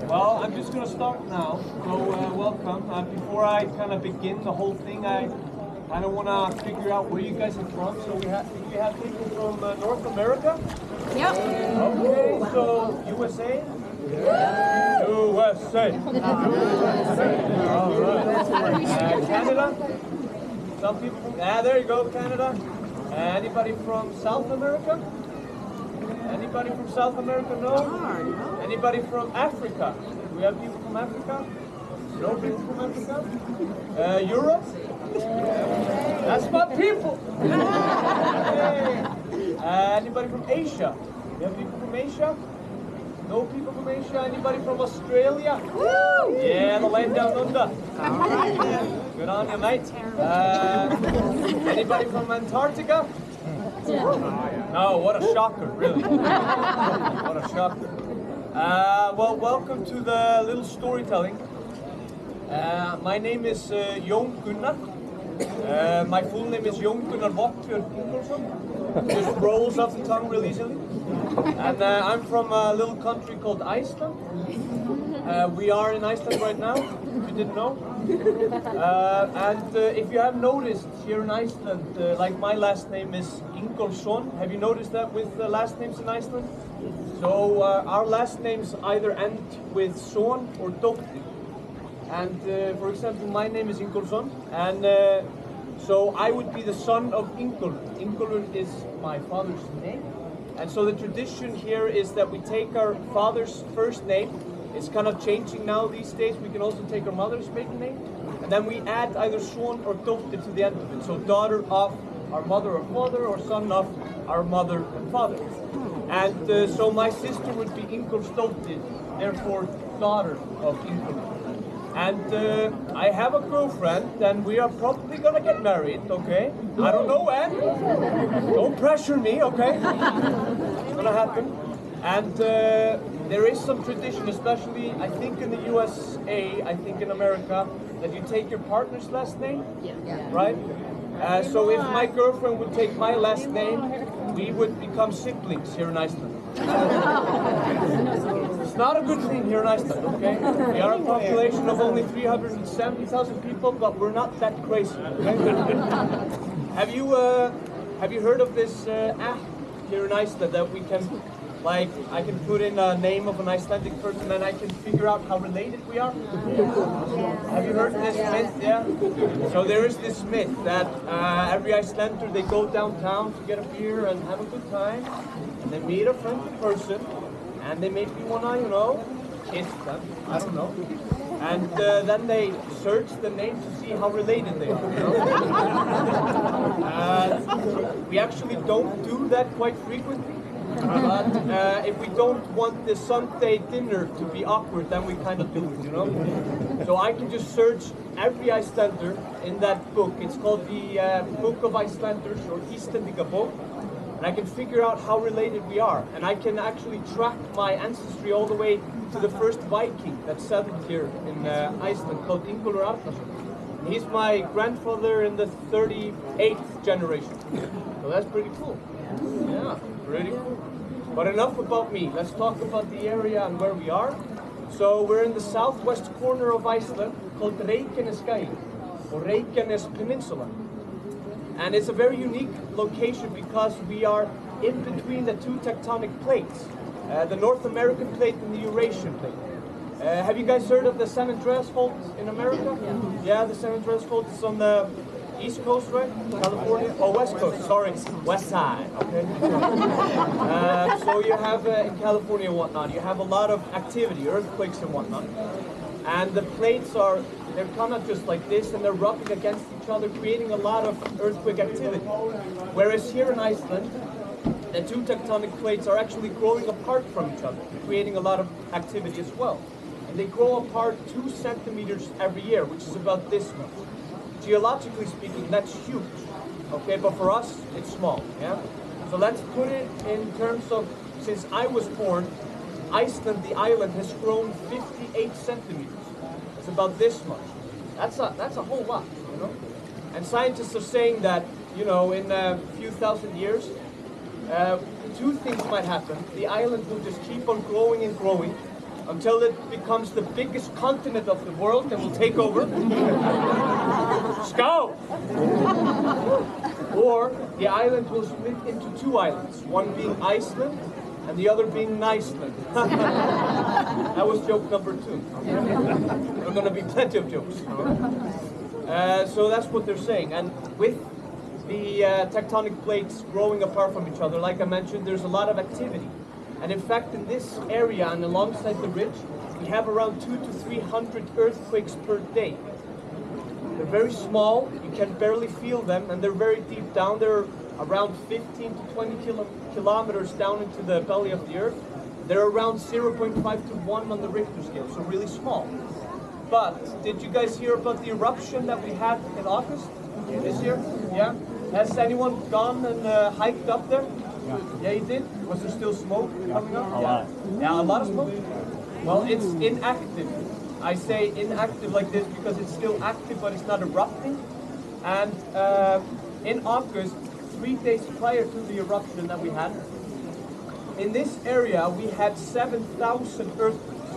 Well, I'm just going to start now. So, welcome. Before I kind of begin the whole thing, I kind of want to figure out where you guys are from. So, we have people from North America? Yep. Okay, so USA? Yeah. USA. All right. Canada? Some people from, there you go, Canada. Anybody from South America? Anybody from South America? No? Anybody from Africa? Do we have people from Africa? No people from Africa? Europe? That's my people! Hey. Anybody from Asia? We have people from Asia? No people from Asia? Anybody from Australia? Woo! Yeah, the land down under. Good on you, mate. Anybody from Antarctica? No, what a shocker, really. What a shocker. Well, welcome to the little storytelling. My name is Jón Gunnar. My full name is Jón Gunnar Vottbjörn Ingolfsson. Just rolls off the tongue real easily. And I'm from a little country called Iceland. We are in Iceland right now, if you didn't know. And if you have noticed here in Iceland, like my last name is Ingolfsson. Have you noticed that with the last names in Iceland? So our last names either end with son or dóttir. And for example, my name is Ingolfsson, and so I would be the son of Ingólfur. Ingólfur is my father's name. And so the tradition here is that we take our father's first name. It's kind of changing now these days. We can also take our mother's maiden name. And then we add either son or dóttir to the end of it. So daughter of our mother or father, or son of our mother and father. And so my sister would be Ingólfsdóttir, therefore daughter of Ingólfur. And I have a girlfriend, and we are probably gonna get married, okay? I don't know when. Don't pressure me, okay? It's gonna happen. And there is some tradition, especially I think in the USA, I think in America, that you take your partner's last name, right? So if my girlfriend would take my last name, we would become siblings here in Iceland. It's not a good thing here in Iceland, okay? We are a population of only 370,000 people, but we're not that crazy, okay? Have you heard of this app here in Iceland that we can, like, I can put in a name of an Icelandic person and I can figure out how related we are? Have you heard this myth? Yeah? So there is this myth that every Icelander, they go downtown to get a beer and have a good time, and they meet a friendly person, and they maybe wanna, you know, kiss them, I don't know. And then they search the name to see how related they are, you know? We actually don't do that quite frequently. But if we don't want the Sunday dinner to be awkward, then we kind of do it, you know? So I can just search every Icelander in that book. It's called the Book of Icelanders, or Íslendingabók. And I can figure out how related we are. And I can actually track my ancestry all the way to the first Viking that settled here in Iceland, called Ingólfur Arnarsson. He's my grandfather in the 38th generation. So that's pretty cool. Yeah, pretty cool. But enough about me. Let's talk about the area and where we are. So we're in the southwest corner of Iceland, called Reykjanesskagi, or Reykjanes Peninsula. And it's a very unique location because we are in between the two tectonic plates, the North American plate and the Eurasian plate. Have you guys heard of the San Andreas Fault in America? Yeah, the San Andreas Fault is on the East Coast, right? California? Oh, West Coast, sorry. West side, okay? So you have, in California and whatnot, you have a lot of activity, earthquakes and whatnot. And the plates are, they're kind of just like this, and they're rubbing against each other, creating a lot of earthquake activity. Whereas here in Iceland, the two tectonic plates are actually growing apart from each other, creating a lot of activity as well. And they grow apart 2 centimeters every year, which is about this much. Geologically speaking, that's huge, okay? But for us, it's small, yeah? So let's put it in terms of, since I was born, Iceland, the island, has grown 58 centimeters. It's about this much. That's a whole lot, you know? And scientists are saying that, you know, in a few thousand years, 2 things might happen. The island will just keep on growing and growing, until it becomes the biggest continent of the world and will take over. Scout! Or the island will split into two islands, one being Iceland and the other being Iceland. That was joke number 2. There are going to be plenty of jokes. So that's what they're saying. And with the tectonic plates growing apart from each other, like I mentioned, there's a lot of activity. And in fact, in this area and alongside the ridge, we have around 200 to 300 earthquakes per day. They're very small, you can barely feel them, and they're very deep down. They're around 15 to 20 kilometers down into the belly of the earth. They're around 0.5 to 1 on the Richter scale, so really small. But did you guys hear about the eruption that we had in August this year? Yeah? Has anyone gone and hiked up there? Yeah, you did? Was there still smoke coming up? A lot. Yeah, a lot of smoke? Well, it's inactive. I say inactive like this because it's still active, but it's not erupting. And in August, 3 days prior to the eruption that we had, in this area we had 7,000 earthquakes.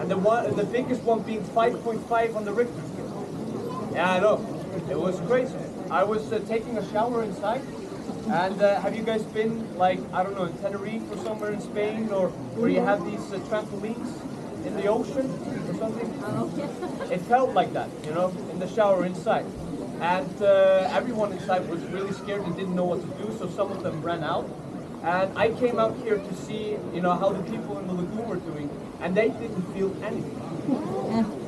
And the biggest one being 5.5 on the Richter scale. Yeah, I know. It was crazy. I was taking a shower inside. And have you guys been, like, I don't know, in Tenerife or somewhere in Spain, or where you have these trampolines in the ocean or something? It felt like that, you know, in the shower inside. And everyone inside was really scared and didn't know what to do, so some of them ran out. And I came out here to see, you know, how the people in the lagoon were doing, and they didn't feel anything.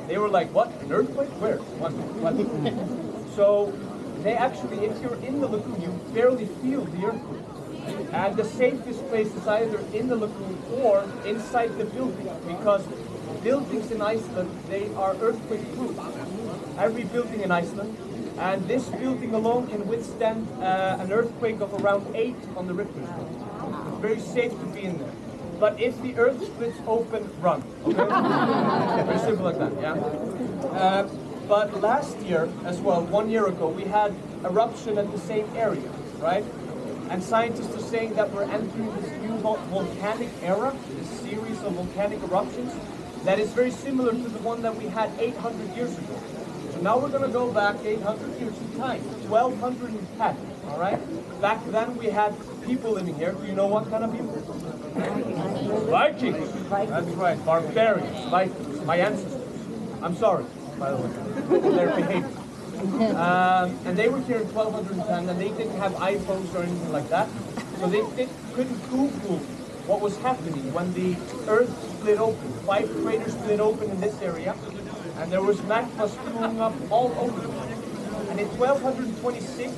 They were like, what, an earthquake? Where? What? So they actually, if you're in the lagoon, you barely feel the earthquake. And the safest place is either in the lagoon or inside the building, because buildings in Iceland, they are earthquake proof. Every building in Iceland. And this building alone can withstand an earthquake of around 8 on the Richter scale. It's very safe to be in there. But if the earth splits open, run. Okay? Very simple like that, yeah? But last year as well, 1 year ago, we had eruption at the same area, right? And scientists are saying that we're entering this new volcanic era, this series of volcanic eruptions, that is very similar to the one that we had 800 years ago. So now we're going to go back 800 years in time, 1210, all right? Back then we had people living here. Do you know what kind of people? Vikings. That's right, barbarians, Vikings, my ancestors. I'm sorry, by the way, their behavior. And they were here in 1210, and they didn't have iPhones or anything like that, so they couldn't Google what was happening when the earth split open. 5 craters split open in this area, and there was magma spewing up all over the place. And in 1226,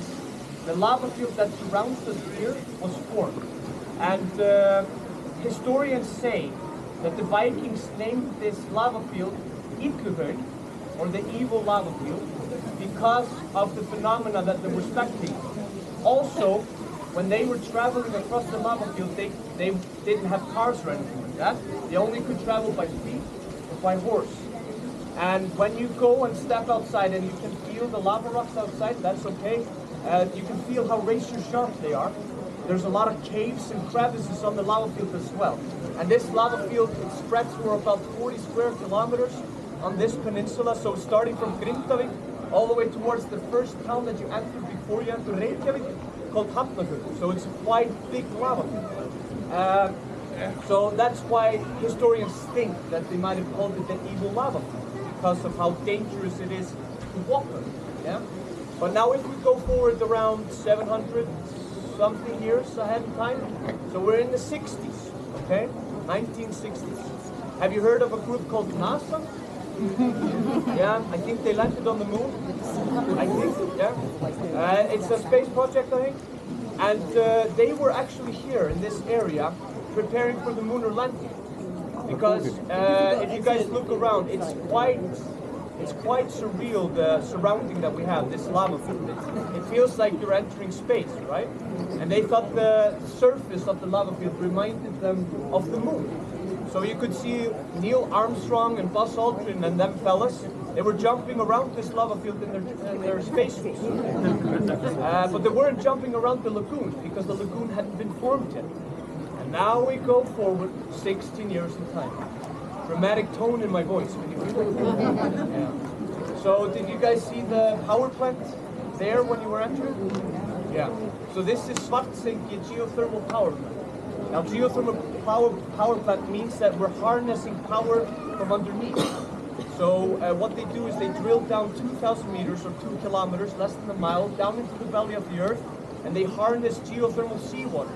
the lava field that surrounds us here was formed. And historians say that the Vikings named this lava field Illuhöll, or the evil lava field, because of the phenomena that they were spectating. Also, when they were traveling across the lava field, they didn't have cars or anything like that. They only could travel by feet or by horse. And when you go and step outside and you can feel the lava rocks outside, that's okay. You can feel how razor sharp they are. There's a lot of caves and crevices on the lava field as well. And this lava field, it spreads for about 40 square kilometers on this peninsula. So starting from Grindavík all the way towards the first town that you enter before you enter Reykjavik, called Hafnarfjörður. So it's a quite big lava field. So that's why historians think that they might have called it the evil lava field, because of how dangerous it is to walk on it. Yeah? But now if we go forward around 700 something years ahead in time, so we're in the 60s, okay? 1960s. Have you heard of a group called NASA? Yeah, I think they landed on the moon. I think, yeah. It's a space project, I think. And they were actually here in this area preparing for the lunar landing. Because if you guys look around, it's quite surreal, the surrounding that we have, this lava field. It feels like you're entering space, right? And they thought the surface of the lava field reminded them of the moon. So you could see Neil Armstrong and Buzz Aldrin and them fellas. They were jumping around this lava field in their spacesuits. But they weren't jumping around the lagoon because the lagoon hadn't been formed yet. And now we go forward 16 years in time. dramatic tone in my voice. Can you hear it? Yeah. So did you guys see the power plant there when you were entering? Yeah. So this is Svartsengi geothermal power plant. Now geothermal power plant means that we're harnessing power from underneath. So what they do is they drill down 2,000 meters or 2 kilometers, less than a mile, down into the belly of the earth, and they harness geothermal seawater.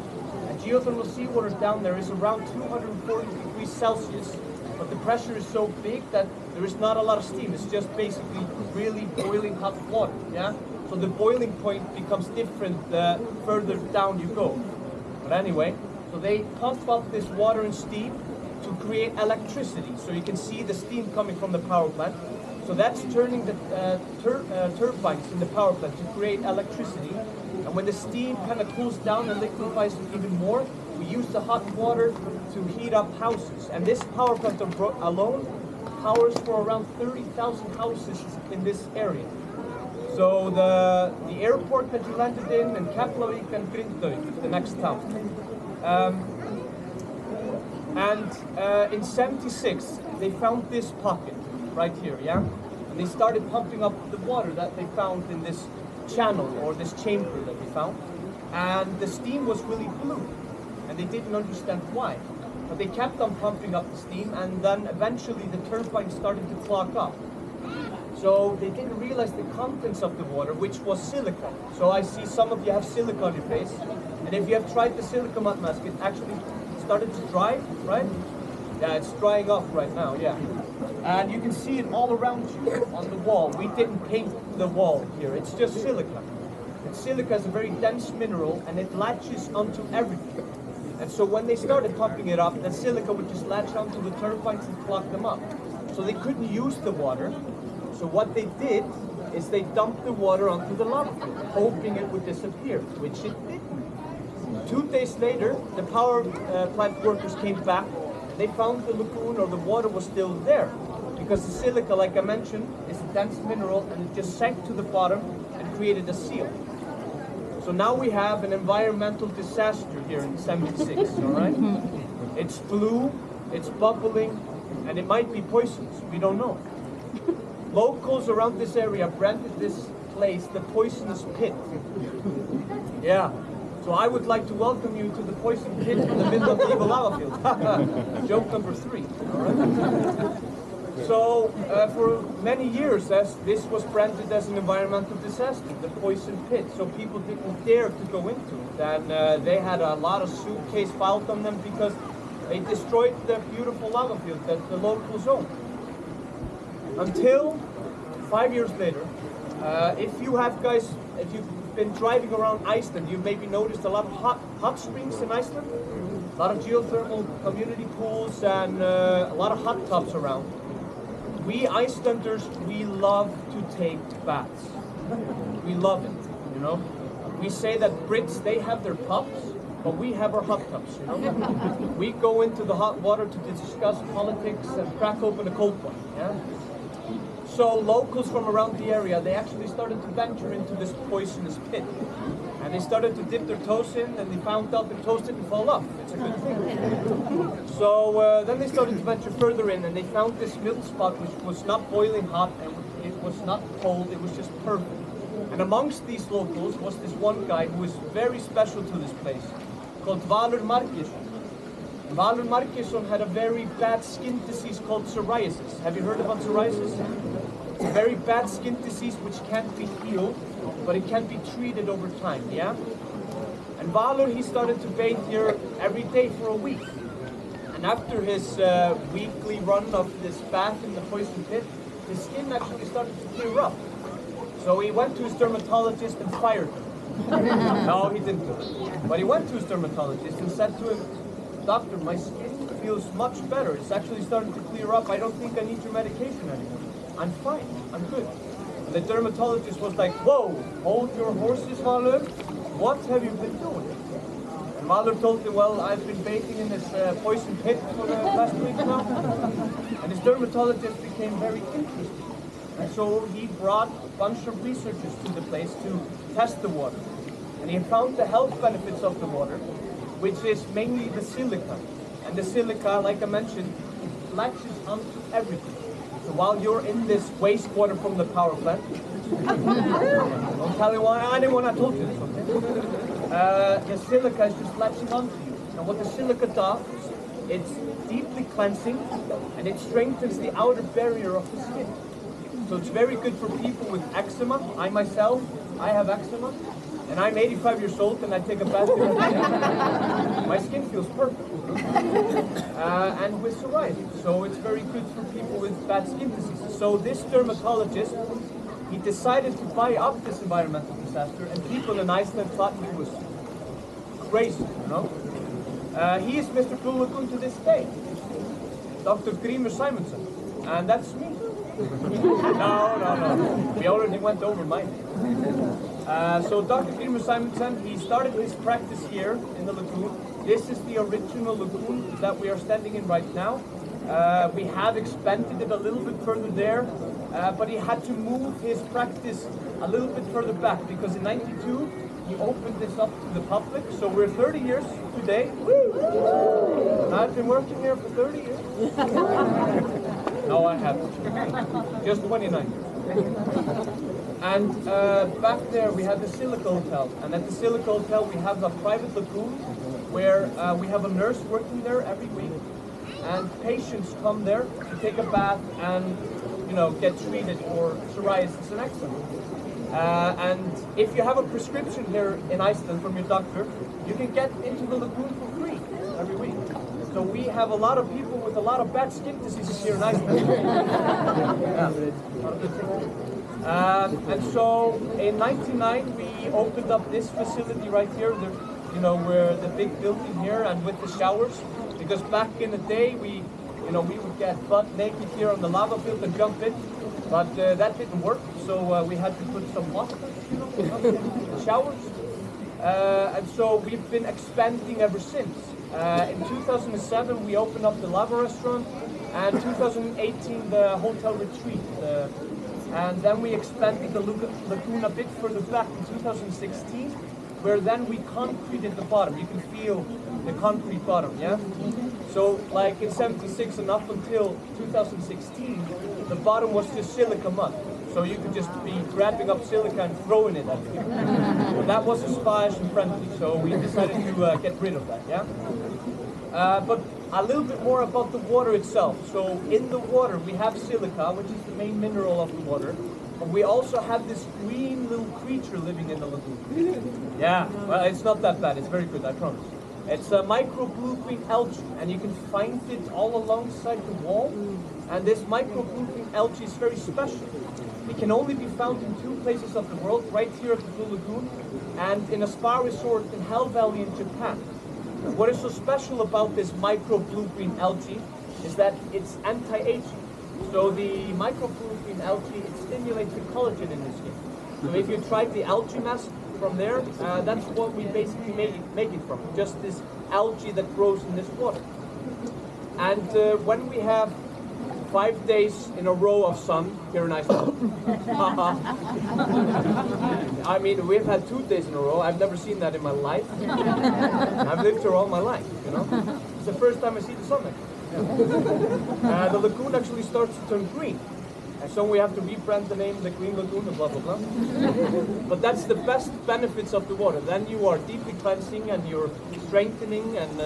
And geothermal seawater down there is around 240 degrees Celsius, but the pressure is so big that there is not a lot of steam. It's just basically really boiling hot water, yeah? So the boiling point becomes different the further down you go. But anyway, so they pump up this water and steam to create electricity. So you can see the steam coming from the power plant. So that's turning the turbines in the power plant to create electricity. And when the steam kind of cools down and liquefies even more, we use the hot water to heat up houses. And this power plant alone powers for around 30,000 houses in this area. So the airport that you landed in, and Keflavik and Grindavík, the next town. In '76, they found this pocket right here, yeah? And they started pumping up the water that they found in this channel or this chamber that they found. And the steam was really blue, and they didn't understand why. But they kept on pumping up the steam, and then eventually the turbine started to clog up. So they didn't realize the contents of the water, which was silicon. So I see some of you have silicon on your face, and if you have tried the silicon mud mask, it actually started to dry, right? Yeah, it's drying off right now, yeah. And you can see it all around you on the wall. We didn't paint the wall here, it's just silica. And silica is a very dense mineral, and it latches onto everything. And so when they started pumping it up, the silica would just latch onto the turbines and clog them up. So they couldn't use the water. So what they did is they dumped the water onto the lava field, hoping it would disappear, which it didn't. 2 days later, the power plant workers came back, and they found the lagoon, or the water was still there, because the silica, like I mentioned, is a dense mineral, and it just sank to the bottom and created a seal. So now we have an environmental disaster here in '76, all right? It's blue, it's bubbling, and it might be poisonous, we don't know. Locals around this area branded this place the poisonous pit. Yeah. So I would like to welcome you to the poison pit in the middle of the evil lava field. Joke number 3. All right? So for many years, this was branded as an environmental disaster, the poison pit. So people didn't dare to go into it, and they had a lot of suitcase filed on them because they destroyed the beautiful lava field that the locals owned. Until 5 years later, if you've been driving around Iceland, you've maybe noticed a lot of hot springs in Iceland, a lot of geothermal community pools, and a lot of hot tubs around. We Icelanders, we love to take baths. We love it, you know. We say that Brits, they have their pubs, but we have our hot tubs, you know. We go into the hot water to discuss politics and crack open a cold one, yeah. So locals from around the area, they actually started to venture into this poisonous pit. And they started to dip their toes in, and they found out their toes didn't fall off. It's a good thing. So then they started to venture further in, and they found this middle spot which was not boiling hot, and it was not cold, it was just perfect. And amongst these locals was this one guy who was very special to this place, called Valur Margeirsson. Valur Margeirsson had a very bad skin disease called psoriasis. Have you heard about psoriasis? It's a very bad skin disease which can't be healed, but it can be treated over time, yeah? And Valur, he started to bathe here every day for a week. And after his weekly run of this bath in the poison pit, his skin actually started to clear up. So he went to his dermatologist and fired him. No, he didn't do it. But he went to his dermatologist and said to him, "Doctor, my skin feels much better. It's actually starting to clear up. I don't think I need your medication anymore. I'm fine. I'm good." And the dermatologist was like, "Whoa, hold your horses, Valur. What have you been doing?" And Valur told him, "Well, I've been bathing in this poison pit for the last week now." And his dermatologist became very interested. And so he brought a bunch of researchers to the place to test the water. And he found the health benefits of the water, which is mainly the silica. And the silica, like I mentioned, latches onto everything. So while you're in this wastewater from the power plant, don't tell anyone I told you this, okay? The silica is just latching onto you. And what the silica does, it's deeply cleansing and it strengthens the outer barrier of the skin. So it's very good for people with eczema. I myself, I have eczema. And I'm 85 years old and I take a bath every day. My skin feels perfect. And with psoriasis. So it's very good for people with bad skin diseases. So this dermatologist, he decided to buy up this environmental disaster and people in Iceland thought he was crazy, you know. He is Mr. Blue Lagoon to this day. Dr. Grímur Simonsen. And that's me. No. We already went over mine. So Dr. Grímur Simonsen, he started his practice here in the lagoon. This is the original lagoon that we are standing in right now. We have expanded it a little bit further there, but he had to move his practice a little bit further back because in '92 he opened this up to the public. So we're 30 years today. I've been working here for 30 years. No, I haven't. Just 29 years. And back there we have the Silica Hotel. And at the Silica Hotel we have a private lagoon where we have a nurse working there every week. And patients come there to take a bath and, you know, get treated for psoriasis and eczema. And if you have a prescription here in Iceland from your doctor, you can get into the lagoon for free every week. So we have a lot of people with a lot of bad skin diseases here in Iceland. And so in '99 we opened up this facility right here, where the big building here and with the showers. Because back in the day we would get butt naked here on the lava field and jump in, but that didn't work. So we had to put some water, showers. And so we've been expanding ever since. In 2007 we opened up the lava restaurant, and 2018 the hotel retreat. And then we expanded the lagoon a bit further back in 2016, where then we concreted the bottom. You can feel the concrete bottom, yeah? So like in '76 and up until 2016, the bottom was just silica mud. So you could just be grabbing up silica and throwing it at people. But that wasn't splash and friendly, so we decided to get rid of that, yeah? But a little bit more about the water itself. So in the water we have silica, which is the main mineral of the water. But we also have this green little creature living in the lagoon. Yeah, well, it's not that bad. It's very good, I promise. It's a micro blue-green algae, and you can find it all alongside the wall. And this micro blue-green algae is very special. It can only be found in 2 places of the world, right here at the Blue Lagoon, and in a spa resort in Hell Valley in Japan. What is so special about this micro blue-green algae is that it's anti-aging. So the micro blue-green algae, it stimulates the collagen in the skin. So if you tried the algae mask from there, that's what we basically make it from. Just this algae that grows in this water. And when we have 5 days in a row of sun here in Iceland, I mean, we've had 2 days in a row. I've never seen that in my life. I've lived here all my life, you know. It's the first time I see the sun actually. The lagoon actually starts to turn green. And so we have to rebrand the name, the Green Lagoon, and blah, blah, blah. But that's the best benefits of the water. Then you are deeply cleansing and you're strengthening and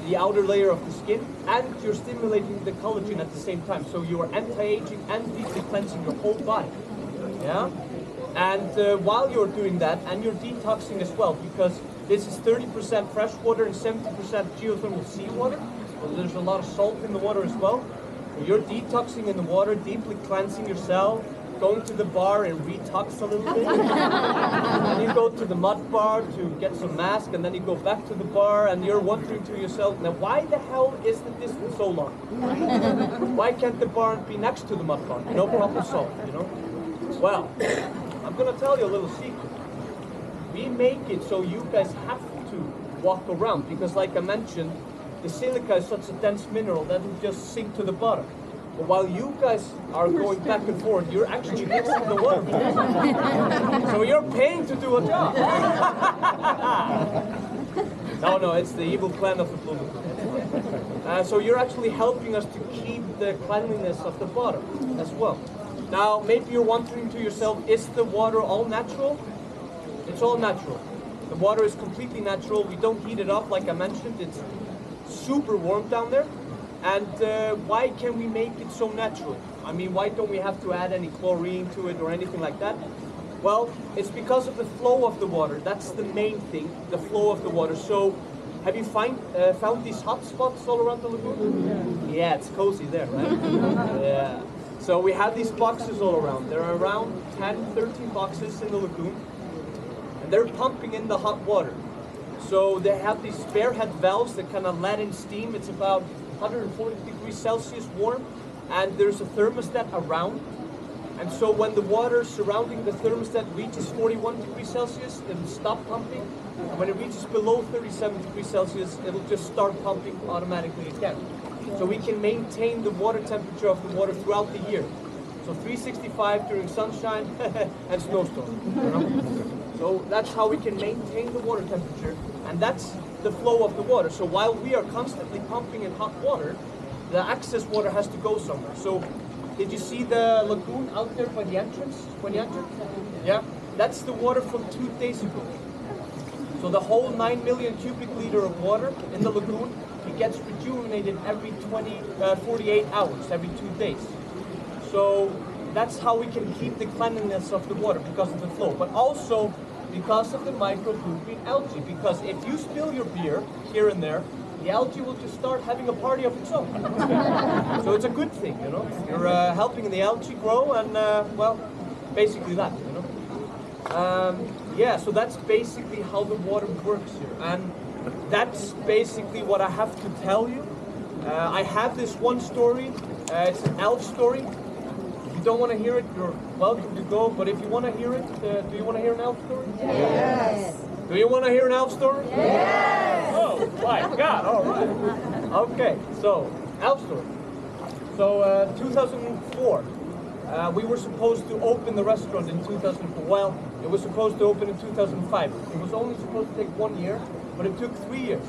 the outer layer of the skin, and you're stimulating the collagen at the same time. So you are anti-aging and deeply cleansing your whole body. Yeah? And while you're doing that, and you're detoxing as well, because this is 30% fresh water and 70% geothermal seawater. So there's a lot of salt in the water as well. You're detoxing in the water, deeply cleansing yourself, going to the bar and retox a little bit. And you go to the mud bar to get some mask, and then you go back to the bar, and you're wondering to yourself, now why the hell is the distance so long? Why can't the bar be next to the mud bar? No proper salt, you know? Well, I'm gonna tell you a little secret. We make it so you guys have to walk around, because like I mentioned, the silica is such a dense mineral that will just sink to the bottom. But while you guys are going back and forth, you're actually mixing the water. So you're paying to do a job. No, it's the evil plan of the Blue Lagoon. So you're actually helping us to keep the cleanliness of the bottom as well. Now, maybe you're wondering to yourself, is the water all natural? It's all natural. The water is completely natural. We don't heat it up, like I mentioned. It's super warm down there. And why can we make it so natural? I mean, why don't we have to add any chlorine to it or anything like that? Well, it's because of the flow of the water. That's the main thing, the flow of the water. So, have you found these hot spots all around the lagoon? Yeah, it's cozy there, right? Yeah. So we have these boxes all around. There are around 10, 13 boxes in the lagoon. And they're pumping in the hot water. So they have these spearhead valves that kind of let in steam. It's about 140 degrees Celsius warm. And there's a thermostat around. And so when the water surrounding the thermostat reaches 41 degrees Celsius, it'll stop pumping. And when it reaches below 37 degrees Celsius, it'll just start pumping automatically again. So we can maintain the water temperature of the water throughout the year. So 365 during sunshine and snowstorm. You know? So that's how we can maintain the water temperature. And that's the flow of the water. So while we are constantly pumping in hot water, the excess water has to go somewhere. So did you see the lagoon out there by the entrance when you entered? Yeah, that's the water from 2 days ago. So the whole 9 million cubic liter of water in the lagoon, it gets rejuvenated every 48 hours, every 2 days. So that's how we can keep the cleanliness of the water, because of the flow, but also because of the micropooping algae. Because if you spill your beer here and there, the algae will just start having a party of its own. So it's a good thing, you know. You're helping the algae grow, and well, basically that, you know. Yeah, so that's basically how the water works here, and that's basically what I have to tell you. I have this one story. It's an elf story. If you don't want to hear it, you're welcome to go. But if you want to hear it, do you want to hear an elf story? Yes. Do you want to hear an elf story? Yes. Oh my God! All right. Okay. So elf story. So 2004, we were supposed to open the restaurant in 2004. Well, it was supposed to open in 2005. It was only supposed to take 1 year, but it took 3 years.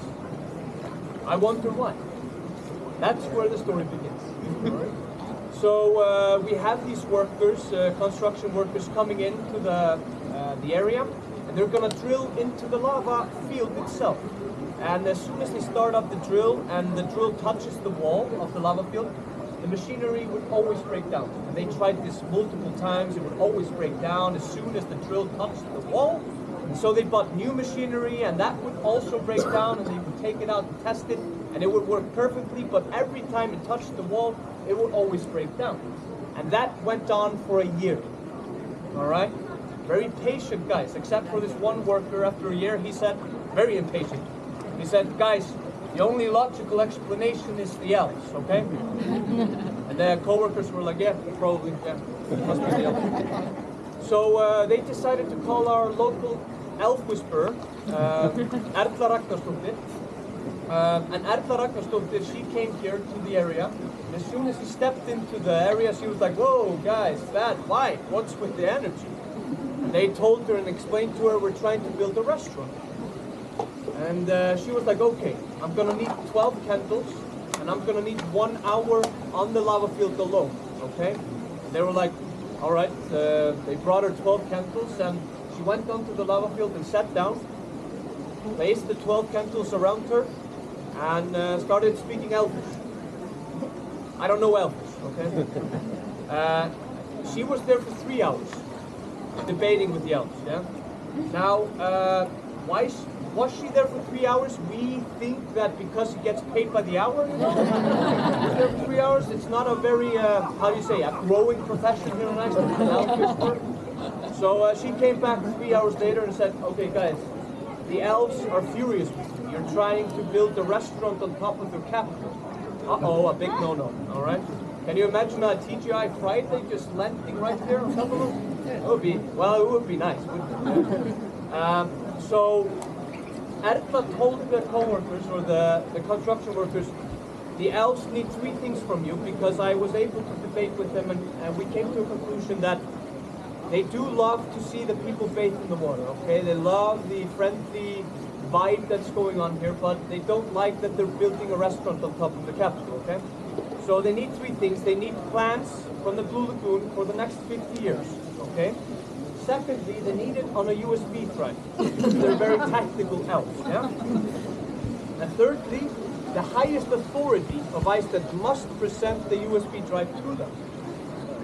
I wonder why. That's where the story begins. So we have these workers, construction workers, coming into the area, and they're gonna drill into the lava field itself. And as soon as they start up the drill, and the drill touches the wall of the lava field, the machinery would always break down. And they tried this multiple times. It would always break down as soon as the drill touched the wall. And so they bought new machinery, and that would also break down, and they would take it out and test it, and it would work perfectly, but every time it touched the wall, it would always break down. And that went on for a year. All right? Very patient guys, except for this one worker. After a year, he said, very impatient. He said, guys, the only logical explanation is the elves, okay? And the co-workers were like, yeah, probably, yeah, must be the elves. So they decided to call our local elf whisperer, Erla Ragnarsdóttir. And Erla Ragnarsdóttir, she came here to the area. And as soon as she stepped into the area, she was like, whoa, guys, bad, why? What's with the energy? And they told her and explained to her, we're trying to build a restaurant. And she was like, okay, I'm gonna need 12 candles, and I'm gonna need 1 hour on the lava field alone, okay? And they were like, all right, they brought her 12 candles, and she went onto the lava field and sat down, placed the 12 candles around her, and started speaking Elvish. I don't know Elvish, okay? She was there for 3 hours, debating with the elves, yeah? Now, why was she there for 3 hours? We think that because she gets paid by the hour, you know? She's there for 3 hours. It's not a very, how do you say, a growing profession here in Iceland, an elf whisperer. So she came back 3 hours later and said, okay guys, the elves are furious with you. You're trying to build a restaurant on top of their capital. Uh-oh, a big no-no, all right? Can you imagine a TGI Friday just landing right there on top of them? It would be, well, it would be nice, wouldn't it? So Erla told the co-workers, or the construction workers, the elves need 3 things from you, because I was able to debate with them, and we came to a conclusion that they do love to see the people bathe in the water, okay? They love the friendly vibe that's going on here, but they don't like that they're building a restaurant on top of the capital, okay? So they need three things. They need plans from the Blue Lagoon for the next 50 years, okay? Secondly, they need it on a USB drive. They're very tactical elves, yeah? And thirdly, the highest authority of Iceland must present the USB drive to them.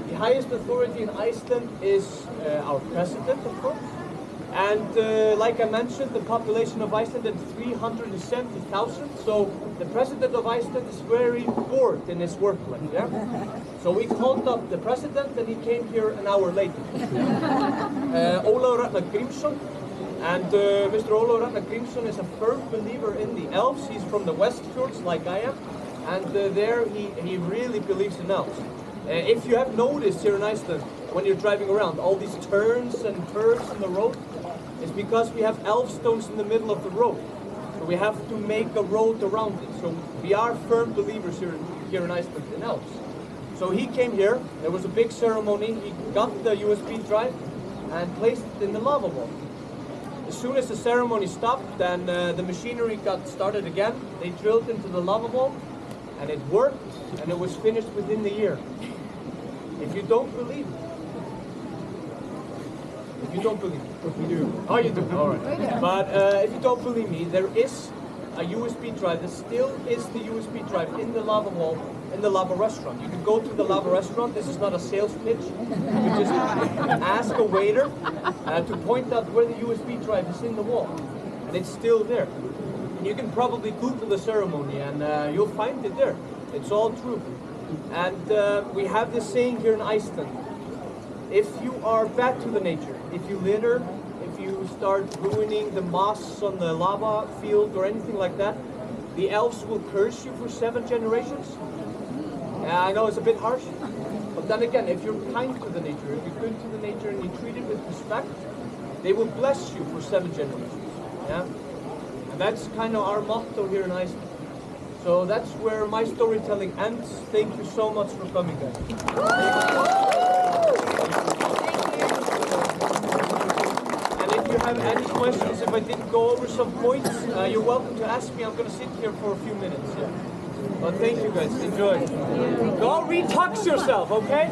The highest authority in Iceland is our president, of course. And like I mentioned, the population of Iceland is 370,000. So the president of Iceland is very bored in his workplace. Yeah. So we called up the president, and he came here an hour later. Ólafur Ragnar Grímsson, and Mr. Ólafur Ragnar Grímsson is a firm believer in the elves. He's from the West Fjords, like I am, and there he really believes in elves. If you have noticed here in Iceland, when you're driving around, all these turns and curves in the road, it's because we have elf stones in the middle of the road. So we have to make a road around it. So we are firm believers here in Iceland in elves. So he came here, there was a big ceremony, he got the USB drive and placed it in the lava wall. As soon as the ceremony stopped, then the machinery got started again. They drilled into the lava wall, and it worked, and it was finished within the year. If you don't believe it, you do. Oh, you do. All right. But if you don't believe me, there is a USB drive. There still is the USB drive in the lava wall, in the lava restaurant. You can go to the lava restaurant. This is not a sales pitch. You can just ask a waiter to point out where the USB drive is in the wall, and it's still there. And you can probably Google the ceremony, and you'll find it there. It's all true. And we have this saying here in Iceland. If you are bad to the nature, if you litter, if you start ruining the moss on the lava field or anything like that, the elves will curse you for 7 generations. I know it's a bit harsh, but then again, if you're kind to the nature, if you're good to the nature and you treat it with respect, they will bless you for 7 generations. Yeah? And that's kind of our motto here in Iceland. So that's where my storytelling ends. Thank you so much for coming, guys. If you have any questions, if I didn't go over some points, you're welcome to ask me. I'm going to sit here for a few minutes. Yeah. But thank you guys. Enjoy. Don't retox yourself, okay?